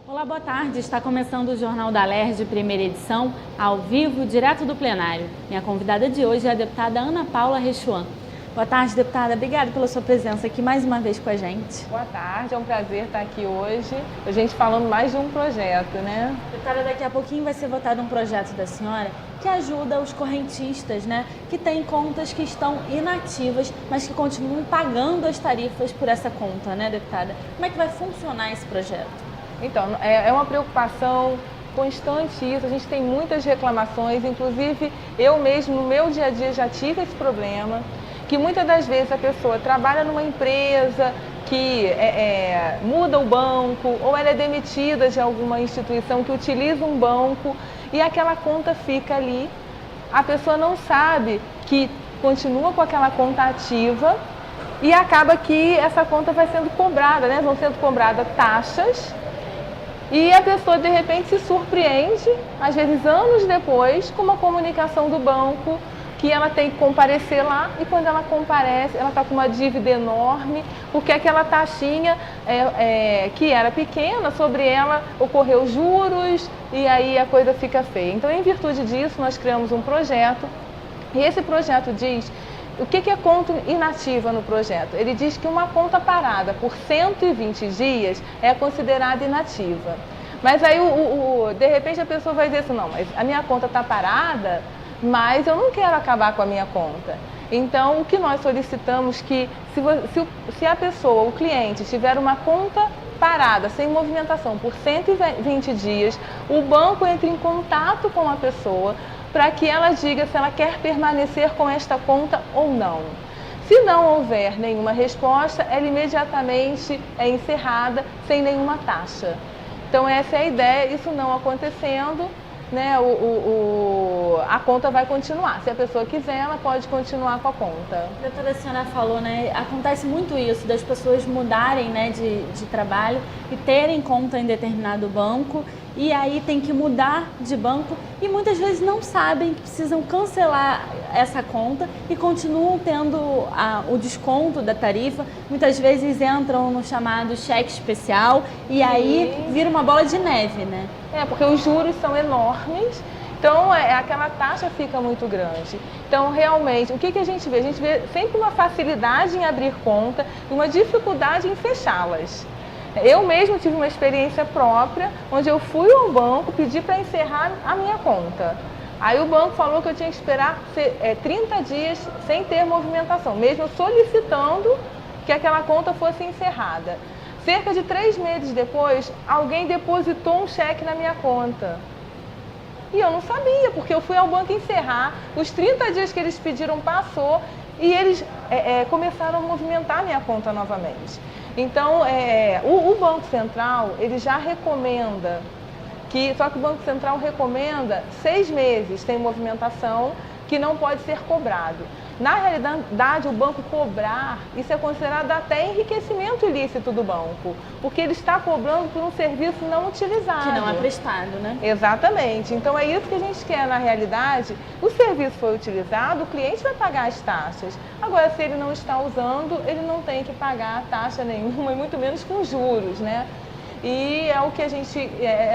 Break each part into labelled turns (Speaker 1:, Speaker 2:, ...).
Speaker 1: Olá, boa tarde. Está começando o Jornal da Alerj, primeira edição, ao vivo, direto do plenário. Minha convidada de hoje é a deputada Ana Paula Rechuan. Boa tarde, deputada. Obrigada pela sua presença aqui mais uma vez com a gente.
Speaker 2: Boa tarde, é um prazer estar aqui hoje, a gente falando mais de um projeto, né?
Speaker 1: Deputada, daqui a pouquinho vai ser votado um projeto da senhora que ajuda os correntistas, né, que têm contas que estão inativas, mas que continuam pagando as tarifas por essa conta, né, deputada? Como é que vai funcionar esse projeto?
Speaker 2: Então, é uma preocupação constante isso, a gente tem muitas reclamações, inclusive eu mesmo no meu dia a dia já tive esse problema, que muitas das vezes a pessoa trabalha numa empresa que muda o banco ou ela é demitida de alguma instituição que utiliza um banco e aquela conta fica ali, a pessoa não sabe que continua com aquela conta ativa e acaba que essa conta vai sendo cobrada, né? Vão sendo cobradas taxas. E a pessoa, de repente, se surpreende, às vezes anos depois, com uma comunicação do banco que ela tem que comparecer lá e quando ela comparece, ela está com uma dívida enorme, porque aquela taxinha que era pequena, sobre ela ocorreu juros e aí a coisa fica feia. Então, em virtude disso, nós criamos um projeto e esse projeto diz... O que é conta inativa no projeto? Ele diz que uma conta parada por 120 dias é considerada inativa. Mas aí, de repente, a pessoa vai dizer assim, não, mas a minha conta está parada, mas eu não quero acabar com a minha conta. Então, o que nós solicitamos que, se a pessoa, o cliente, tiver uma conta parada, sem movimentação, por 120 dias, o banco entra em contato com a pessoa para que ela diga se ela quer permanecer com esta conta ou não. Se não houver nenhuma resposta, ela imediatamente é encerrada sem nenhuma taxa. Então essa é a ideia, isso não acontecendo, né, a conta vai continuar. Se a pessoa quiser, ela pode continuar com a conta.
Speaker 1: Doutora, a senhora falou, né, acontece muito isso, das pessoas mudarem, né, de trabalho e terem conta em determinado banco e aí tem que mudar de banco e muitas vezes não sabem que precisam cancelar essa conta e continuam tendo o desconto da tarifa. Muitas vezes entram no chamado cheque especial e aí vira uma bola de neve, né?
Speaker 2: Porque os juros são enormes, então aquela taxa fica muito grande. Então, realmente, o que a gente vê? A gente vê sempre uma facilidade em abrir conta e uma dificuldade em fechá-las. Eu mesmo tive uma experiência própria, onde eu fui ao banco, pedi para encerrar a minha conta. Aí o banco falou que eu tinha que esperar 30 dias sem ter movimentação, mesmo solicitando que aquela conta fosse encerrada. Cerca de 3 meses depois, alguém depositou um cheque na minha conta. E eu não sabia, porque eu fui ao banco encerrar, os 30 dias que eles pediram passou e eles começaram a movimentar a minha conta novamente. Então, o Banco Central, ele já recomenda, só que o Banco Central recomenda 6 meses sem movimentação, que não pode ser cobrado. Na realidade, o banco cobrar, isso é considerado até enriquecimento ilícito do banco, porque ele está cobrando por um serviço não utilizado.
Speaker 1: Que não é prestado, né?
Speaker 2: Exatamente. Então é isso que a gente quer na realidade. O serviço foi utilizado, o cliente vai pagar as taxas. Agora, se ele não está usando, ele não tem que pagar taxa nenhuma, e muito menos com juros, né? E é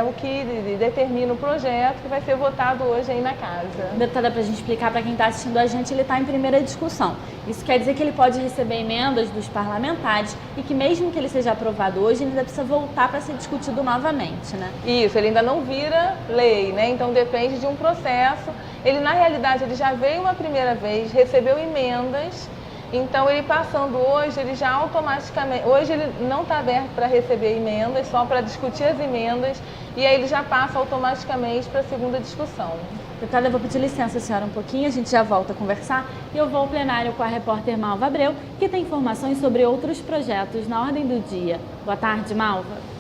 Speaker 2: o que determina o projeto que vai ser votado hoje aí na casa.
Speaker 1: Deputada, para a gente explicar para quem está assistindo a gente, ele está em primeira discussão. Isso quer dizer que ele pode receber emendas dos parlamentares e que mesmo que ele seja aprovado hoje, ele ainda precisa voltar para ser discutido novamente, né?
Speaker 2: Isso, ele ainda não vira lei, né? Então depende de um processo. Ele, na realidade, ele já veio uma primeira vez, recebeu emendas. Então, ele passando hoje, ele já automaticamente... Hoje ele não está aberto para receber emendas, só para discutir as emendas, e aí ele já passa automaticamente para a segunda discussão.
Speaker 1: Deputada, eu vou pedir licença, senhora, um pouquinho, a gente já volta a conversar, e eu vou ao plenário com a repórter Malva Abreu, que tem informações sobre outros projetos na ordem do dia. Boa tarde, Malva.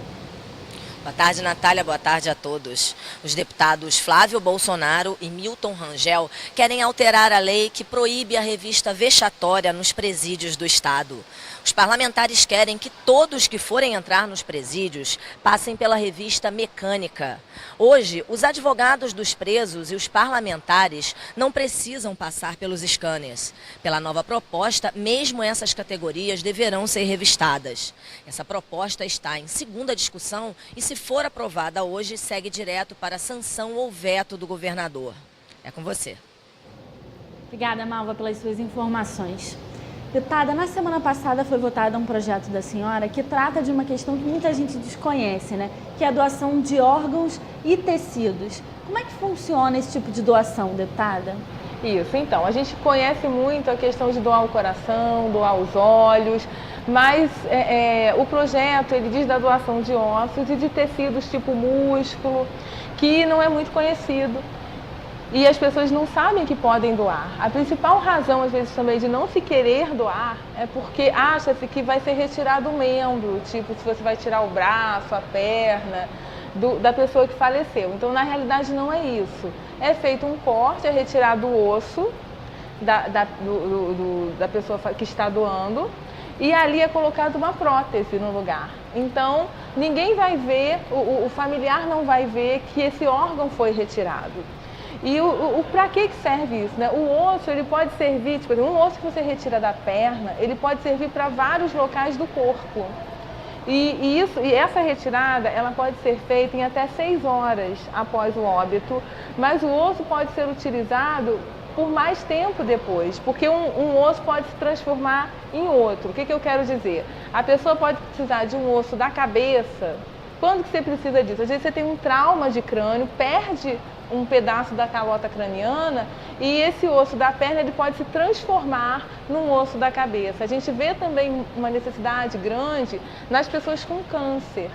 Speaker 3: Boa tarde, Natália. Boa tarde a todos. Os deputados Flávio Bolsonaro e Milton Rangel querem alterar a lei que proíbe a revista vexatória nos presídios do Estado. Os parlamentares querem que todos que forem entrar nos presídios passem pela revista mecânica. Hoje, os advogados dos presos e os parlamentares não precisam passar pelos scanners. Pela nova proposta, mesmo essas categorias deverão ser revistadas. Essa proposta está em segunda discussão e, se for aprovada hoje, segue direto para a sanção ou veto do governador. É com você.
Speaker 1: Obrigada, Malva, pelas suas informações. Deputada, na semana passada foi votado um projeto da senhora que trata de uma questão que muita gente desconhece, né? Que é a doação de órgãos e tecidos. Como é que funciona esse tipo de doação, deputada?
Speaker 2: Isso, então, a gente conhece muito a questão de doar o coração, doar os olhos, mas o projeto ele diz da doação de ossos e de tecidos tipo músculo, que não é muito conhecido. E as pessoas não sabem que podem doar. A principal razão, às vezes, também de não se querer doar é porque acha-se que vai ser retirado o membro, tipo, se você vai tirar o braço, a perna, da pessoa que faleceu. Então, na realidade, não é isso. É feito um corte, é retirado o osso da pessoa que está doando e ali é colocada uma prótese no lugar. Então, ninguém vai ver, o familiar não vai ver que esse órgão foi retirado. E para que serve isso, né? O osso, ele pode servir, tipo, um osso que você retira da perna, ele pode servir para vários locais do corpo. E essa retirada, ela pode ser feita em até 6 horas após o óbito, mas o osso pode ser utilizado por mais tempo depois, porque um osso pode se transformar em outro. O que eu quero dizer? A pessoa pode precisar de um osso da cabeça. Quando que você precisa disso? Às vezes você tem um trauma de crânio, perde um pedaço da calota craniana e esse osso da perna ele pode se transformar num osso da cabeça. A gente vê também uma necessidade grande nas pessoas com câncer,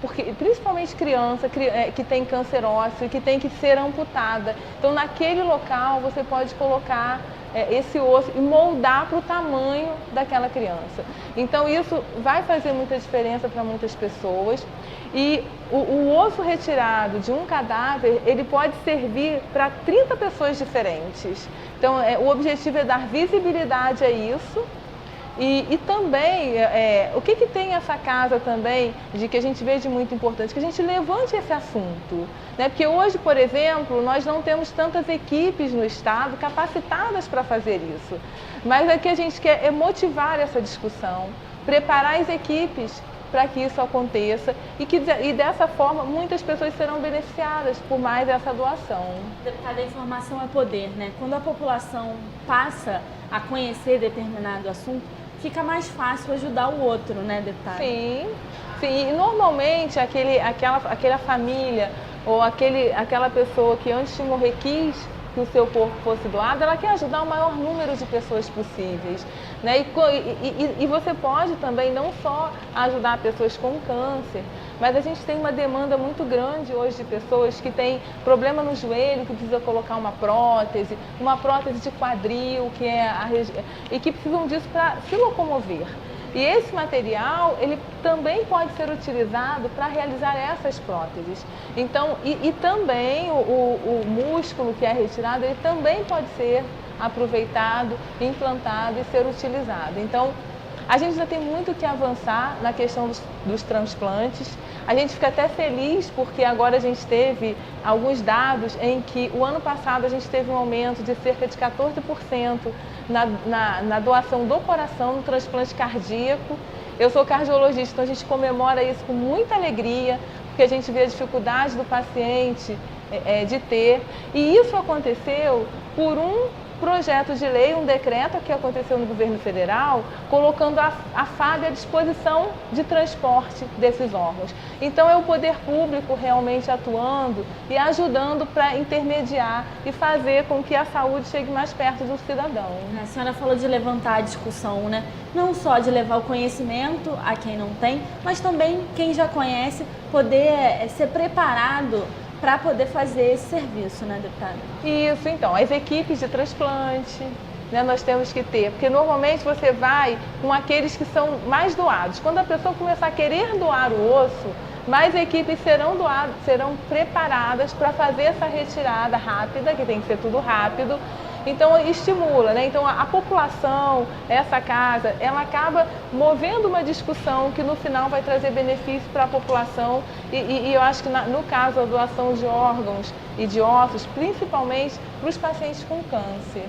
Speaker 2: porque principalmente criança que tem câncer ósseo e que tem que ser amputada. Então naquele local você pode colocar esse osso e moldar para o tamanho daquela criança. Então isso vai fazer muita diferença para muitas pessoas. E o osso retirado de um cadáver, ele pode servir para 30 pessoas diferentes. Então o objetivo é dar visibilidade a isso. E também, o que tem essa casa também, de que a gente vê de muito importante, que a gente levante esse assunto, né? Porque hoje, por exemplo, nós não temos tantas equipes no estado capacitadas para fazer isso. Mas o que a gente quer é motivar essa discussão, preparar as equipes para que isso aconteça e dessa forma muitas pessoas serão beneficiadas por mais essa doação.
Speaker 1: Deputada, a informação é poder, né? Quando a população passa a conhecer determinado assunto, fica mais fácil ajudar o outro, né, deputada?
Speaker 2: Sim. E normalmente aquela família ou aquela pessoa que antes de morrer quis que o seu corpo fosse doado, ela quer ajudar o maior número de pessoas possíveis, né? E você pode também não só ajudar pessoas com câncer, mas a gente tem uma demanda muito grande hoje de pessoas que têm problema no joelho, que precisa colocar uma prótese de quadril, e que precisam disso para se locomover. E esse material, ele também pode ser utilizado para realizar essas próteses. Então, e também o músculo que é retirado, ele também pode ser aproveitado, implantado e ser utilizado. Então, a gente ainda tem muito que avançar na questão dos transplantes. A gente fica até feliz porque agora a gente teve alguns dados em que o ano passado a gente teve um aumento de cerca de 14% na doação do coração, no transplante cardíaco. Eu sou cardiologista, então a gente comemora isso com muita alegria, porque a gente vê a dificuldade do paciente de ter. E isso aconteceu por um projeto de lei, um decreto que aconteceu no governo federal, colocando a FAB à disposição de transporte desses órgãos. Então é o poder público realmente atuando e ajudando para intermediar e fazer com que a saúde chegue mais perto do cidadão.
Speaker 1: A senhora falou de levantar a discussão, né? Não só de levar o conhecimento a quem não tem, mas também quem já conhece poder ser preparado para poder fazer esse serviço, né, deputada?
Speaker 2: Isso, então, as equipes de transplante, né, nós temos que ter, porque normalmente você vai com aqueles que são mais doados. Quando a pessoa começar a querer doar o osso, mais equipes serão preparadas para fazer essa retirada rápida, que tem que ser tudo rápido, Então estimula, né? Então a população, essa casa, ela acaba movendo uma discussão que no final vai trazer benefício para a população e eu acho que no caso a doação de órgãos e de ossos, principalmente para os pacientes com câncer.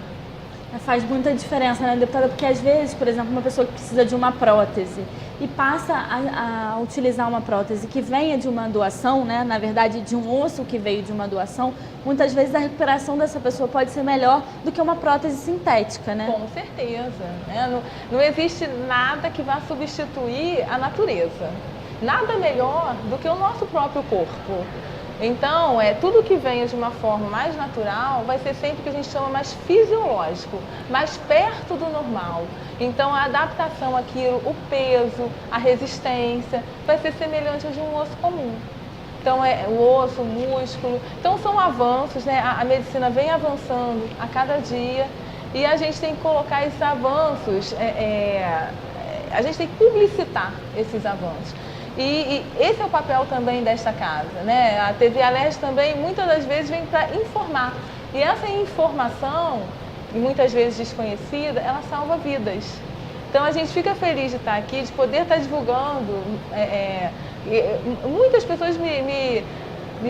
Speaker 1: Faz muita diferença, né, deputada? Porque às vezes, por exemplo, uma pessoa que precisa de uma prótese e passa a utilizar uma prótese que venha de uma doação, né, na verdade de um osso que veio de uma doação, muitas vezes a recuperação dessa pessoa pode ser melhor do que uma prótese sintética, né?
Speaker 2: Com certeza, né? Não existe nada que vá substituir a natureza. Nada melhor do que o nosso próprio corpo. Então, tudo que venha de uma forma mais natural vai ser sempre o que a gente chama mais fisiológico, mais perto do normal. Então, a adaptação àquilo, o peso, a resistência, vai ser semelhante ao de um osso comum. Então, o osso, o músculo. Então, são avanços, né? A medicina vem avançando a cada dia e a gente tem que colocar esses avanços, a gente tem que publicitar esses avanços. E esse é o papel também desta casa, né? A TV Alerj também, muitas das vezes, vem para informar. E essa informação, muitas vezes desconhecida, ela salva vidas. Então, a gente fica feliz de estar aqui, de poder estar divulgando. Muitas pessoas me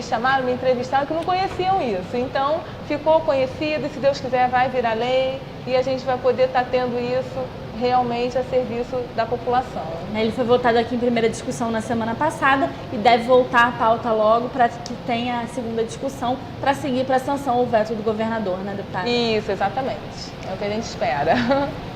Speaker 2: chamaram, me entrevistaram que não conheciam isso. Então, ficou conhecido e, se Deus quiser, vai virar lei e a gente vai poder estar tendo isso realmente a serviço da população.
Speaker 1: Ele foi votado aqui em primeira discussão na semana passada e deve voltar à pauta logo para que tenha a segunda discussão para seguir para a sanção ou veto do governador, né, deputada?
Speaker 2: Isso, exatamente. É o que a gente espera.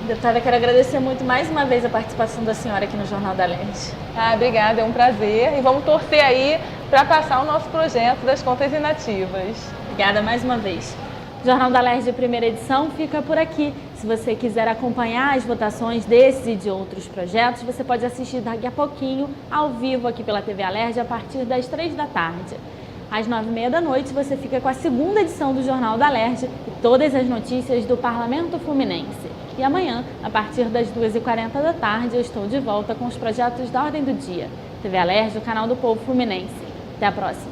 Speaker 1: Deputada, quero agradecer muito mais uma vez a participação da senhora aqui no Jornal da Alerj.
Speaker 2: Obrigada, é um prazer. E vamos torcer aí para passar o nosso projeto das contas inativas.
Speaker 1: Obrigada mais uma vez. O Jornal da Alerj de primeira edição fica por aqui. Se você quiser acompanhar as votações desses e de outros projetos, você pode assistir daqui a pouquinho, ao vivo, aqui pela TV Alerj, a partir das 3 da tarde. Às 9h30 da noite, você fica com a segunda edição do Jornal da Alerj e todas as notícias do Parlamento Fluminense. E amanhã, a partir das 2h40 da tarde, eu estou de volta com os projetos da Ordem do Dia. TV Alerj, o canal do povo fluminense. Até a próxima.